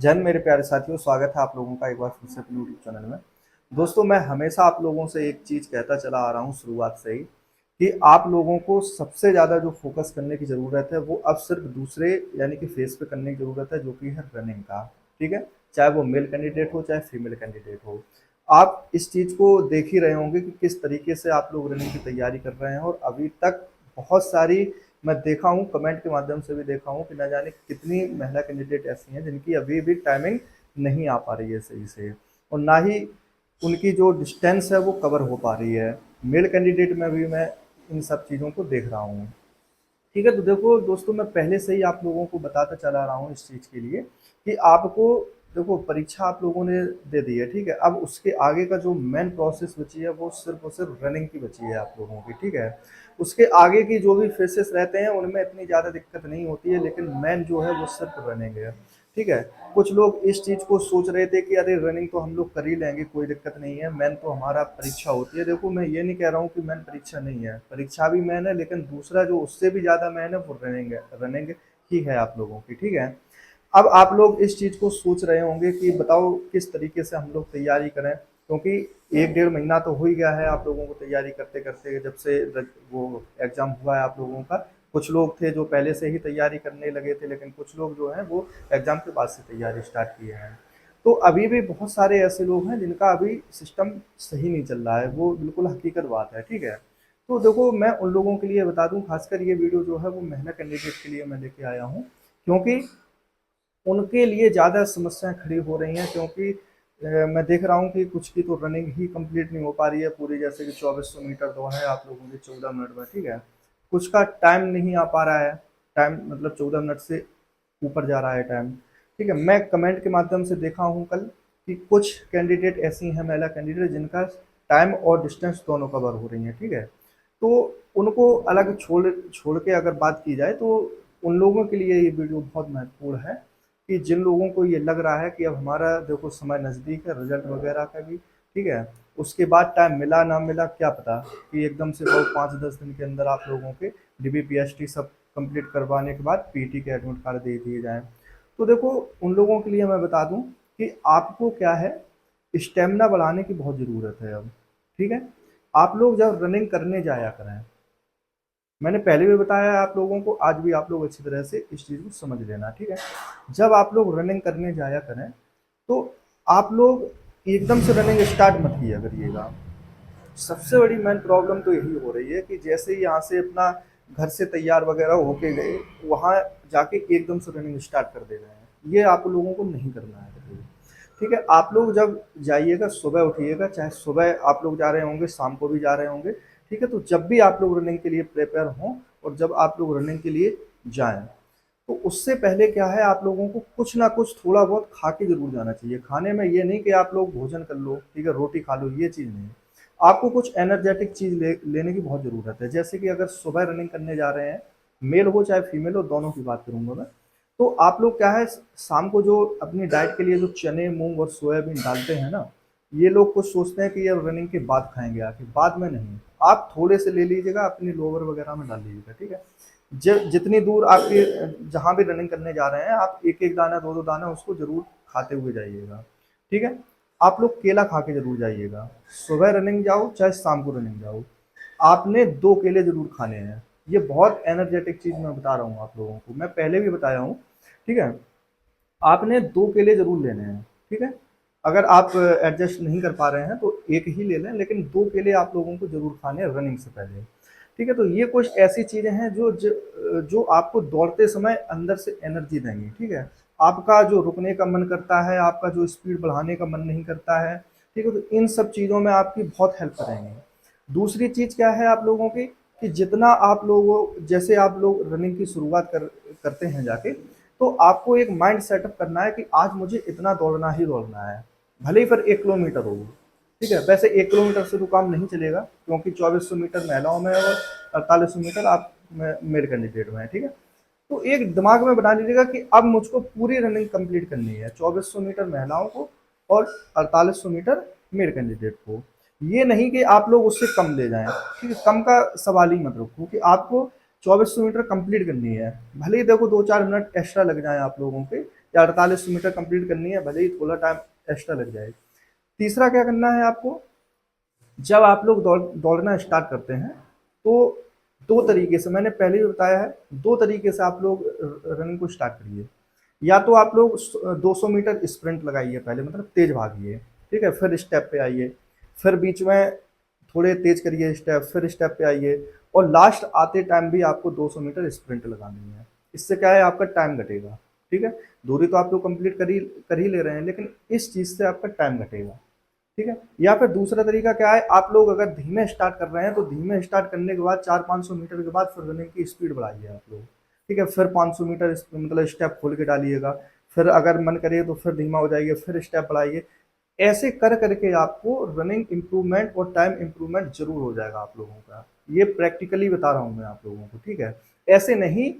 जैन मेरे प्यारे साथियों, स्वागत है आप लोगों का एक बार फिर से अपने यूट्यूब चैनल में। दोस्तों, मैं हमेशा आप लोगों से एक चीज़ कहता चला आ रहा हूँ शुरुआत से ही कि आप लोगों को सबसे ज़्यादा जो फोकस करने की ज़रूरत है वो अब सिर्फ दूसरे यानी कि फेस पे करने की ज़रूरत है, जो कि है रनिंग का। ठीक है, चाहे वो मेल कैंडिडेट हो चाहे फीमेल कैंडिडेट हो। आप इस चीज़ को देख ही रहे होंगे कि किस तरीके से आप लोग रनिंग की तैयारी कर रहे हैं, और अभी तक बहुत सारी मैं देखा हूँ, कमेंट के माध्यम से भी देखा हूँ कि न जाने कितनी महिला कैंडिडेट ऐसी हैं जिनकी अभी भी टाइमिंग नहीं आ पा रही है सही से, और ना ही उनकी जो डिस्टेंस है वो कवर हो पा रही है। मेल कैंडिडेट में भी मैं इन सब चीज़ों को देख रहा हूँ। ठीक है, तो देखो दोस्तों, मैं पहले से ही आप लोगों को बताता चला रहा हूँ इस चीज़ के लिए कि आपको देखो, परीक्षा आप लोगों ने दे दी है। ठीक है, अब उसके आगे का जो मेन प्रोसेस बची है वो सिर्फ और सिर्फ रनिंग की बची है आप लोगों की। ठीक है, उसके आगे की जो भी फेसेस रहते हैं उनमें इतनी ज़्यादा दिक्कत नहीं होती है, लेकिन मेन जो है वो सिर्फ रनिंग है। ठीक है, कुछ लोग इस चीज़ को सोच रहे थे कि अरे रनिंग तो हम लोग कर ही लेंगे, कोई दिक्कत नहीं है, मेन तो हमारा परीक्षा होती है। देखो, मैं ये नहीं कह रहा हूँ कि मेन परीक्षा नहीं है, परीक्षा भी मेन है, लेकिन दूसरा जो उससे भी ज़्यादा मेन है वो रनिंग है। रनिंग ही है आप लोगों की। ठीक है, अब आप लोग इस चीज़ को सोच रहे होंगे कि बताओ किस तरीके से हम लोग तैयारी करें, क्योंकि 1 डेढ़ महीना तो हो ही गया है आप लोगों को तैयारी करते करते, जब से वो एग्ज़ाम हुआ है आप लोगों का। कुछ लोग थे जो पहले से ही तैयारी करने लगे थे, लेकिन कुछ लोग जो हैं वो एग्ज़ाम के बाद से तैयारी स्टार्ट किए हैं। तो अभी भी बहुत सारे ऐसे लोग हैं जिनका अभी सिस्टम सही नहीं चल रहा है, वो बिल्कुल हकीकत बात है। ठीक है, तो देखो, मैं उन लोगों के लिए बता दूं, खासकर ये वीडियो जो है वो महिला कैंडिडेट के लिए मैं लेके आया हूँ, क्योंकि उनके लिए ज़्यादा समस्याएं खड़ी हो रही हैं। क्योंकि मैं देख रहा हूँ कि कुछ की तो रनिंग ही कंप्लीट नहीं हो पा रही है पूरी, जैसे कि 2400 मीटर दौड़ है आप लोगों की 14 मिनट में। ठीक है, कुछ का टाइम नहीं आ पा रहा है, टाइम मतलब 14 मिनट से ऊपर जा रहा है टाइम। ठीक है, मैं कमेंट के माध्यम से देखा हूँ कल कि कुछ कैंडिडेट ऐसी हैं, महिला कैंडिडेट, जिनका टाइम और डिस्टेंस दोनों कवर हो रही हैं। ठीक है, तो उनको अलग छोड़ छोड़ के अगर बात की जाए तो उन लोगों के लिए ये वीडियो बहुत महत्वपूर्ण है कि जिन लोगों को ये लग रहा है कि अब हमारा देखो समय नज़दीक है, रिजल्ट वगैरह का भी। ठीक है, उसके बाद टाइम मिला ना मिला क्या पता, कि एकदम से वो 5-10 दिन के अंदर आप लोगों के DBPST सब कंप्लीट करवाने के बाद PT के एडमिट कार्ड दे दिए जाएँ। तो देखो, उन लोगों के लिए मैं बता दूँ कि आपको क्या है, स्टेमिना बढ़ाने की बहुत ज़रूरत है अब। ठीक है, आप लोग जब रनिंग करने जाया करें, मैंने पहले भी बताया है आप लोगों को, आज भी आप लोग अच्छी तरह से इस चीज़ को समझ लेना। ठीक है, जब आप लोग रनिंग करने जाया करें तो आप लोग एकदम से रनिंग स्टार्ट मत किया करिएगा। सबसे बड़ी मेन प्रॉब्लम तो यही हो रही है कि जैसे ही यहाँ से अपना घर से तैयार वगैरह होके गए, वहाँ जाके एकदम से रनिंग स्टार्ट कर दे रहे हैं। ये आप लोगों को नहीं करना है कभी भी। ठीक है, आप लोग जब जाइएगा सुबह उठिएगा, चाहे सुबह आप लोग जा रहे होंगे, शाम को भी जा रहे होंगे। ठीक है, तो जब भी आप लोग रनिंग के लिए प्रिपेयर हों और जब आप लोग रनिंग के लिए जाएं, तो उससे पहले क्या है, आप लोगों को कुछ ना कुछ थोड़ा बहुत खा के जरूर जाना चाहिए। खाने में ये नहीं कि आप लोग भोजन कर लो, ठीक है, रोटी खा लो, ये चीज़ नहीं। आपको कुछ एनर्जेटिक चीज़ लेने की बहुत ज़रूरत है। जैसे कि अगर सुबह रनिंग करने जा रहे हैं, मेल हो चाहे फीमेल हो, दोनों की बात करूंगा मैं, तो आप लोग क्या है, शाम को जो अपनी डाइट के लिए जो चने मूंग और सोयाबीन डालते हैं ना, ये लोग कुछ सोचते हैं कि ये रनिंग के बाद खाएंगे, आके बाद में नहीं। आप थोड़े से ले लीजिएगा, अपनी लोअर वगैरह में डाल लीजिएगा। ठीक है, जितनी दूर आपके जहाँ भी रनिंग करने जा रहे हैं, आप एक एक दाना दो दो दाना उसको जरूर खाते हुए जाइएगा। ठीक है, आप लोग केला खा के जरूर जाइएगा। सुबह रनिंग जाओ चाहे शाम को रनिंग जाओ, आपने 2 केले जरूर खाने हैं। ये बहुत एनर्जेटिक चीज मैं बता रहा हूँ आप लोगों को, मैं पहले भी बताया हूँ। ठीक है, आपने 2 केले जरूर लेने हैं। ठीक है, अगर आप एडजस्ट नहीं कर पा रहे हैं तो एक ही ले लें, लेकिन 2 केले आप लोगों को जरूर खाने हैं रनिंग से पहले। ठीक है, तो ये कुछ ऐसी चीजें हैं जो आपको दौड़ते समय अंदर से एनर्जी देंगी। ठीक है, आपका जो रुकने का मन करता है, आपका जो स्पीड बढ़ाने का मन नहीं करता है, ठीक है, तो इन सब चीज़ों में आपकी बहुत हेल्प करेंगे। दूसरी चीज़ क्या है आप लोगों की, कि जितना आप लोगों जैसे आप लोग रनिंग की शुरुआत करते हैं जाके, तो आपको एक माइंड सेटअप करना है कि आज मुझे इतना दौड़ना ही दौड़ना है, भले ही फिर 1 किलोमीटर हो। ठीक है, वैसे 1 किलोमीटर से तो काम नहीं चलेगा, क्योंकि 2400 मीटर महिलाओं में और 4800 मीटर आप मेल कैंडिडेट में है। ठीक है, तो एक दिमाग में बना लीजिएगा कि अब मुझको पूरी रनिंग कंप्लीट करनी है, 2400 मीटर महिलाओं को और 4800 मीटर मेल कैंडिडेट को। ये नहीं कि आप लोग उससे कम ले जाएं। ठीक है, कम का सवाल ही मत रखो, कि आपको 2400 मीटर कंप्लीट करनी है, भले ही देखो 2-4 मिनट एक्स्ट्रा लग जाए आप लोगों के, या 48 मीटर कंप्लीट करनी है, भले ही थोड़ा टाइम एक्स्ट्रा लग जाए। तीसरा क्या करना है आपको, जब आप लोग दौड़ना स्टार्ट करते हैं तो दो तरीके से, मैंने पहले भी बताया है, दो तरीके से आप लोग रनिंग को स्टार्ट करिए। या तो आप लोग 200 मीटर स्प्रिंट लगाइए पहले, मतलब तेज भागिए, ठीक है, फिर स्टेप पे आइए, फिर बीच में थोड़े तेज करिए स्टेप, फिर स्टेप पे आइए, और लास्ट आते टाइम भी आपको 200 मीटर स्प्रिंट लगानी है। इससे क्या है, आपका टाइम घटेगा, ठीक है। दूरी तो आप लोग कंप्लीट कर ही ले रहे हैं, लेकिन इस चीज़ से आपका टाइम घटेगा, ठीक है। या फिर दूसरा तरीका क्या है, आप लोग अगर धीमे स्टार्ट कर रहे हैं तो धीमे स्टार्ट करने के बाद 400-500 मीटर के बाद फिर रनिंग की स्पीड बढ़ाइए आप लोग, ठीक है। फिर 500 मीटर मतलब स्टेप खोल के डालिएगा, फिर अगर मन करे तो फिर धीमा हो जाइए, फिर स्टेप बढ़ाइए। ऐसे कर करके आपको रनिंग इम्प्रूवमेंट और टाइम इम्प्रूवमेंट जरूर हो जाएगा आप लोगों का। ये प्रैक्टिकली बता रहा हूँ मैं आप लोगों को, ठीक है। ऐसे नहीं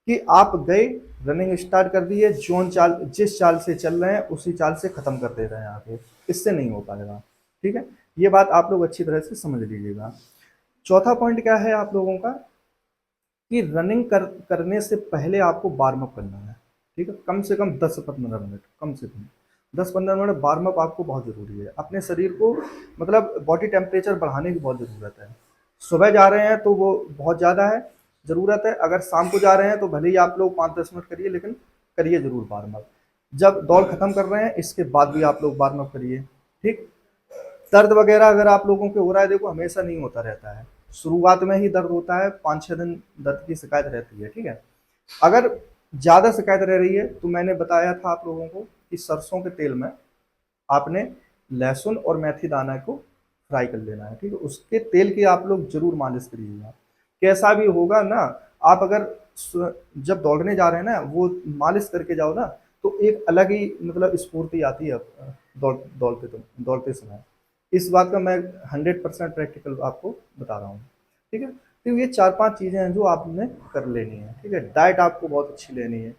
कि आप गए, रनिंग स्टार्ट कर दी है, जोन चाल, जिस चाल से चल रहे हैं उसी चाल से खत्म कर दे रहे हैं आगे, इससे नहीं हो पाएगा, ठीक है। ये बात आप लोग अच्छी तरह से समझ लीजिएगा। चौथा पॉइंट क्या है आप लोगों का, कि रनिंग करने से पहले आपको वार्म अप करना है, ठीक है। कम से कम 10 से 15 मिनट, कम से कम 10-15 मिनट वार्म अप आपको बहुत ज़रूरी है। अपने शरीर को मतलब बॉडी टेम्परेचर बढ़ाने की बहुत ज़रूरत है। सुबह जा रहे हैं तो वो बहुत ज़्यादा है, ज़रूरत है। अगर शाम को जा रहे हैं तो भले ही आप लोग 5-10 मिनट करिए, लेकिन करिए ज़रूर वार्म अप। जब दौड़ खत्म कर रहे हैं इसके बाद भी आप लोग वार्म अप करिए, ठीक। दर्द वगैरह अगर आप लोगों के हो रहा है, देखो हमेशा नहीं होता रहता है, शुरुआत में ही दर्द होता है, 5-6 दिन दर्द की शिकायत रहती है, ठीक है। अगर ज़्यादा शिकायत रह रही है तो मैंने बताया था आप लोगों को कि सरसों के तेल में आपने लहसुन और मेथी दाना को फ्राई कर लेना है, ठीक है। उसके तेल की आप लोग जरूर मालिश करिएगा। कैसा भी होगा ना, आप अगर जब दौड़ने जा रहे हैं ना, वो मालिश करके जाओ ना, तो एक अलग ही मतलब स्फूर्ति आती है दौड़ते समय। इस बात का मैं 100% प्रैक्टिकल आपको बता रहा हूँ, ठीक है। तो ये 4-5 चीज़ें हैं जो आपने कर लेनी है, ठीक है। डाइट आपको बहुत अच्छी लेनी है,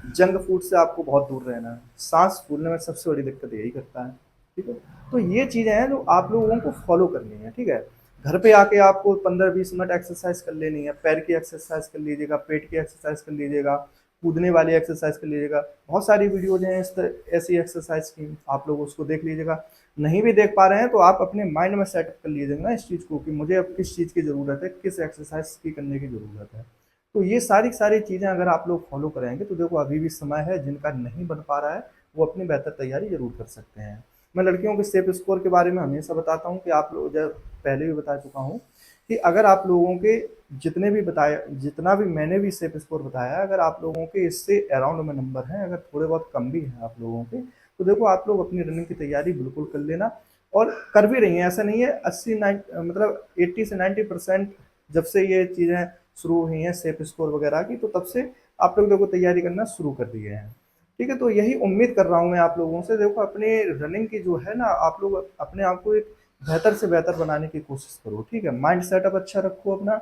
जंक फूड से आपको बहुत दूर रहना है, सांस फूलने में सबसे बड़ी दिक्कत यही करता है, ठीक है। तो ये चीज़ें हैं जो आप लोगों को फॉलो करनी है, ठीक है। घर पे आके आपको 15-20 मिनट एक्सरसाइज कर लेनी है, पैर की एक्सरसाइज कर लीजिएगा, पेट की एक्सरसाइज कर लीजिएगा, कूदने वाली एक्सरसाइज कर लीजिएगा। बहुत सारी वीडियोज हैं ऐसी एक्सरसाइज की, आप लोग उसको देख लीजिएगा। नहीं भी देख पा रहे हैं तो आप अपने माइंड में सेटअप कर लीजिएगा ना इस चीज़ को, कि मुझे अब किस चीज़ की ज़रूरत है, किस एक्सरसाइज की करने की ज़रूरत है। तो ये सारी चीज़ें अगर आप लोग फॉलो करेंगे तो देखो अभी भी समय है, जिनका नहीं बन पा रहा है वो अपनी बेहतर तैयारी जरूर कर सकते हैं। मैं लड़कियों के सेफ स्कोर के बारे में हमेशा बताता हूँ कि आप लोग, जब पहले भी बता चुका हूँ कि अगर आप लोगों के जितना भी मैंने भी सेफ स्कोर बताया, अगर आप लोगों के इससे अराउंड में नंबर हैं, अगर थोड़े बहुत कम भी हैं आप लोगों के, तो देखो आप लोग अपनी रनिंग की तैयारी बिल्कुल कर लेना, और कर भी रही हैं। ऐसा नहीं है, 80-90 मतलब 80 से 90% जब से ये चीज़ें शुरू हुई हैं सेफ स्कोर वगैरह की, तो तब से आप लोग देखो तैयारी करना शुरू कर दिए हैं, ठीक है। तो यही उम्मीद कर रहा हूँ मैं आप लोगों से, देखो अपने रनिंग की जो है ना, आप लोग अपने आप को एक बेहतर से बेहतर बनाने की कोशिश करो, ठीक है। माइंड सेटअप अच्छा रखो अपना,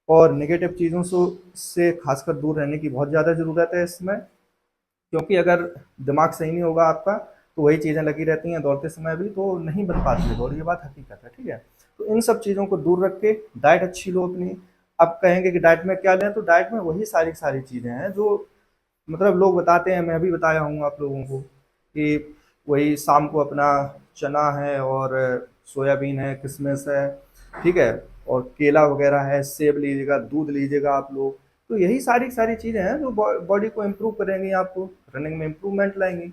और नेगेटिव चीज़ों से खासकर दूर रहने की बहुत ज़्यादा ज़रूरत है इसमें, क्योंकि अगर दिमाग सही नहीं होगा आपका तो वही चीज़ें लगी रहती हैं दौड़ते समय भी, तो नहीं बन पाती है दौड़, ये बात हकीकत है, ठीक है। तो इन सब चीज़ों को दूर रख के डाइट अच्छी लो अपनी। अब कहेंगे कि डाइट में क्या लें, तो डाइट में वही सारी चीज़ें हैं जो मतलब लोग बताते हैं, मैं भी बताया हूँ आप लोगों को, कि वही शाम को अपना चना है और सोयाबीन है, किशमिश है, ठीक है, और केला वगैरह है, सेब लीजिएगा, दूध लीजिएगा आप लोग। तो यही सारी चीज़ें हैं जो बॉडी को इम्प्रूव करेंगी, आपको रनिंग में इम्प्रूवमेंट लाएंगी।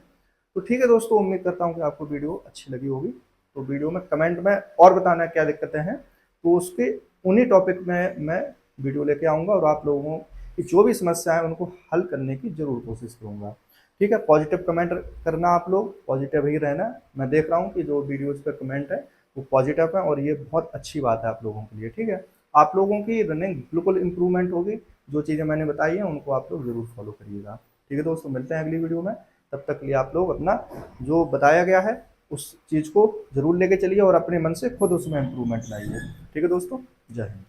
तो ठीक है दोस्तों, उम्मीद करता हूँ कि आपको वीडियो अच्छी लगी होगी। तो वीडियो में कमेंट में और बताना क्या दिक्कतें हैं, तो उसके उन्हीं टॉपिक में मैं वीडियो लेके आऊँगा, और आप लोगों की जो भी समस्या है उनको हल करने की ज़रूर कोशिश करूँगा, ठीक है। पॉजिटिव कमेंट करना, आप लोग पॉजिटिव ही रहना। मैं देख रहा हूँ कि जो वीडियोज़ पर कमेंट है वो पॉजिटिव है, और ये बहुत अच्छी बात है आप लोगों के लिए, ठीक है। आप लोगों की रनिंग बिल्कुल इम्प्रूवमेंट होगी, जो चीज़ें मैंने बताई हैं उनको आप लोग ज़रूर फॉलो करिएगा, ठीक है दोस्तों। मिलते हैं अगली वीडियो में, तब तक के लिए आप लोग अपना जो बताया गया है उस चीज़ को ज़रूर लेके चलिए, और अपने मन से खुद उसमें इम्प्रूवमेंट लाइए, ठीक है दोस्तों। जय हिंद।